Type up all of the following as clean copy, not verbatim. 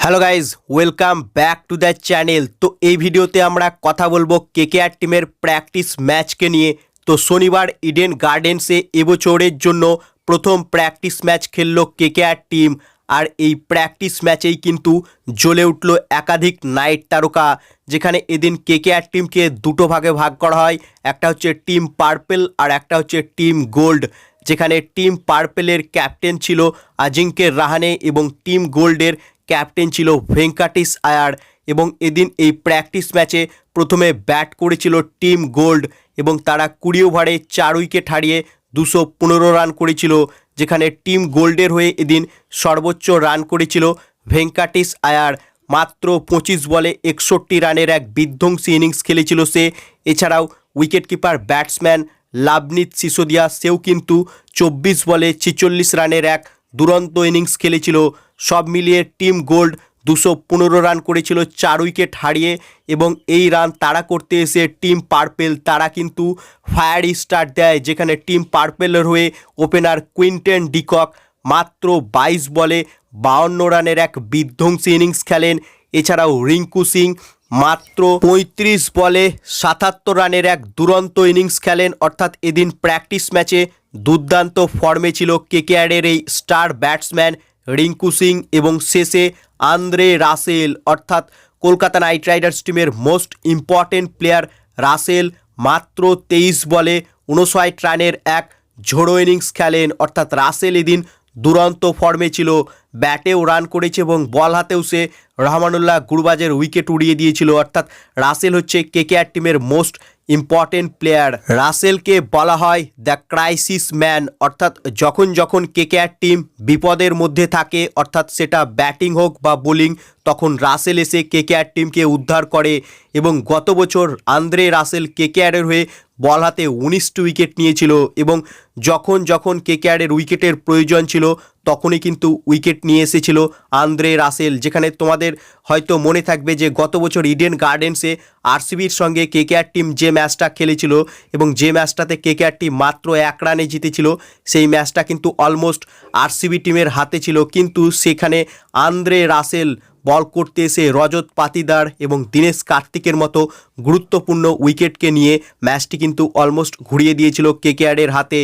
Hello guys, welcome back to the channel. তো এই ভিডিওতে আমরা কথা বলবো কেকেআর টিমের প্র্যাকটিস ম্যাচকে নিয়ে। তো শনিবার ইডেন গার্ডেন্সে এবছরের জন্য প্রথম প্র্যাকটিস ম্যাচ খেললো কেকেআর টিম। আর এই প্র্যাকটিস ম্যাচেই কিন্তু জ্বলে উঠলো একাধিক নাইট তারকা, যেখানে এদিন কেকেআর টিমকে দুটো ভাগে ভাগ করা হয়। একটা হচ্ছে টিম পার্পেল আর একটা হচ্ছে টিম গোল্ড, যেখানে টিম পার্পেলের ক্যাপ্টেন ছিল আজিঙ্কে রাহানে এবং টিম গোল্ডের ক্যাপ্টেন ছিল ভেঙ্কাটিস আয়ার। এবং এদিন এই প্র্যাকটিস ম্যাচে প্রথমে ব্যাট করেছিল টিম গোল্ড এবং তারা 20 ওভারে 4 উইকেট হারিয়ে 215 রান করেছিল, যেখানে টিম গোল্ডের হয়ে এদিন সর্বোচ্চ রান করেছিল ভেঙ্কাটিস আয়ার। মাত্র 25 বলে 61 রানের এক বিধ্বংসী ইনিংস খেলেছিল সে। এছাড়াও উইকেট কিপার ব্যাটসম্যান লাবনীত সিসোদিয়া, সেও কিন্তু 24 বলে 46 রানের এক দুরন্ত ইনিংস খেলেছিল। সব মিলিয়ে টিম গোল্ড 215 রান করেছিল 4 উইকেট হারিয়ে। এবং এই রান তাড়া করতে এসে টিম পার্পেল তারা কিন্তু ফায়ার স্টার্ট দেয়, যেখানে টিম পার্পেলের হয়ে ওপেনার কুইন্টন ডিকক মাত্র 22 বলে 52 রানের এক বিধ্বংসী ইনিংস খেলেন। এছাড়াও রিঙ্কু সিং মাত্র 35 বলে 77 রানের এক দুরন্ত ইনিংস খেলেন। অর্থাৎ এদিন প্র্যাকটিস ম্যাচে দুর্দান্ত ফর্মে ছিল কেকেআরের এই স্টার ব্যাটসম্যান রিঙ্কু সিং এবং শেষে আন্দ্রে রাসেল, অর্থাৎ কলকাতা নাইট রাইডার্স টিমের মোস্ট ইম্পর্টেন্ট প্লেয়ার রাসেল মাত্র 23 বলে 59 রানের এক ঝোড়ো ইনিংস খেলেন। অর্থাৎ রাসেল এদিন দুরন্ত ফর্মে ছিল, ব্যাটেও রান করেছে এবং বল হাতেও সে রহমানুল্লাহ গুরবাজের উইকেট উড়িয়ে দিয়েছিল। অর্থাৎ রাসেল হচ্ছে কেকেআর টিমের মোস্ট ইম্পর্টেন্ট প্লেয়ার। রাসেলকে বলা হয় দ্য ক্রাইসিস ম্যান, অর্থাৎ যখন যখন কেকেআর টিম বিপদের মধ্যে থাকে, অর্থাৎ সেটা ব্যাটিং হোক বা বোলিং, তখন রাসেল এসে কেকেআর টিমকে উদ্ধার করে। এবং গত বছর আন্দ্রে রাসেল কেকেআরের হয়ে বল হাতে 19টি উইকেট নিয়েছিল এবং যখন যখন কেকেআরের উইকেটের প্রয়োজন ছিল তখনই কিন্তু উইকেট নিয়ে এসেছিল আন্দ্রে রাসেল। যেখানে তোমাদের হয়তো মনে থাকবে যে গত বছর ইডেন গার্ডেন্সে আরসিবির সঙ্গে কেকেআর টিম যে ম্যাচটা খেলেছিল এবং যে ম্যাচটাতে কেকেআর টিম মাত্র 1 রানে জিতেছিল, সেই ম্যাচটা কিন্তু অলমোস্ট আরসিবি টিমের হাতে ছিল। কিন্তু সেখানে আন্দ্রে রাসেল বল করতে এসে রজত পাতিদার এবং দীনেশ কার্তিকের মতো গুরুত্বপূর্ণ উইকেটকে নিয়ে ম্যাচটি কিন্তু অলমোস্ট ঘুরিয়ে দিয়েছিল কেকেআরের হাতে।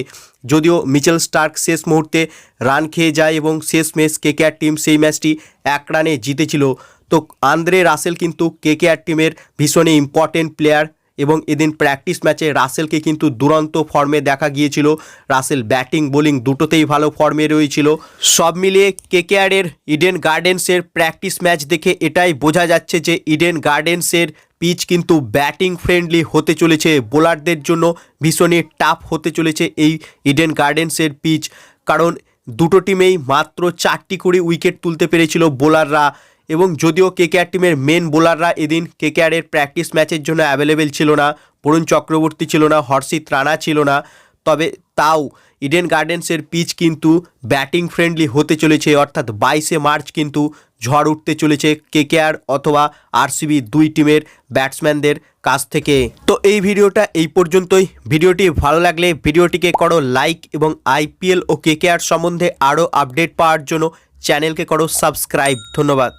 যদিও মিচেল স্টার্ক শেষ মুহূর্তে রান খেয়ে যায় এবং শেষমেশ কেকেআর টিম সেই ম্যাচটি 1 রানে জিতেছিল। তো আন্দ্রে রাসেল কিন্তু কেকেআর টিমের ভীষণই ইম্পর্টেন্ট প্লেয়ার এবং এদিন প্র্যাকটিস ম্যাচে রাসেলকে কিন্তু দুরন্ত ফর্মে দেখা গিয়েছিল। রাসেল ব্যাটিং বোলিং দুটোতেই ভালো ফর্মে রয়েছিল। সব মিলিয়ে কেকেআরের ইডেন গার্ডেন্সের প্র্যাকটিস ম্যাচ দেখে এটাই বোঝা যাচ্ছে যে ইডেন গার্ডেন্সের পিচ কিন্তু ব্যাটিং ফ্রেন্ডলি হতে চলেছে, বোলারদের জন্য ভীষণই টাফ হতে চলেছে এই ইডেন গার্ডেন্সের পিচ। কারণ দুটো টিমেই মাত্র 4টি করে উইকেট তুলতে পেরেছিল বোলাররা। এবং যদিও কেকেআর টিমের মেন বোলাররা এদিন কেকেআরের প্র্যাকটিস ম্যাচের জন্য অ্যাভেলেবেল ছিল না, বরুণ চক্রবর্তী ছিল না, হর্ষিত রানা ছিল না, তবে তাও ইডেন গার্ডেন্সের পিচ কিন্তু ব্যাটিং ফ্রেন্ডলি হতে চলেছে। অর্থাৎ 22শে মার্চ কিন্তু ঝড় উঠতে চলেছে কেকেআর অথবা আরসিবি দুই টিমের ব্যাটসম্যানদের কাছ থেকে। তো এই ভিডিওটা এই পর্যন্তই। ভিডিওটি ভালো লাগলে ভিডিওটিকে করো লাইক এবং আইপিএল ও কেকেআর সম্বন্ধে আরও আপডেট পাওয়ার জন্য চ্যানেলকে করো সাবস্ক্রাইব। ধন্যবাদ।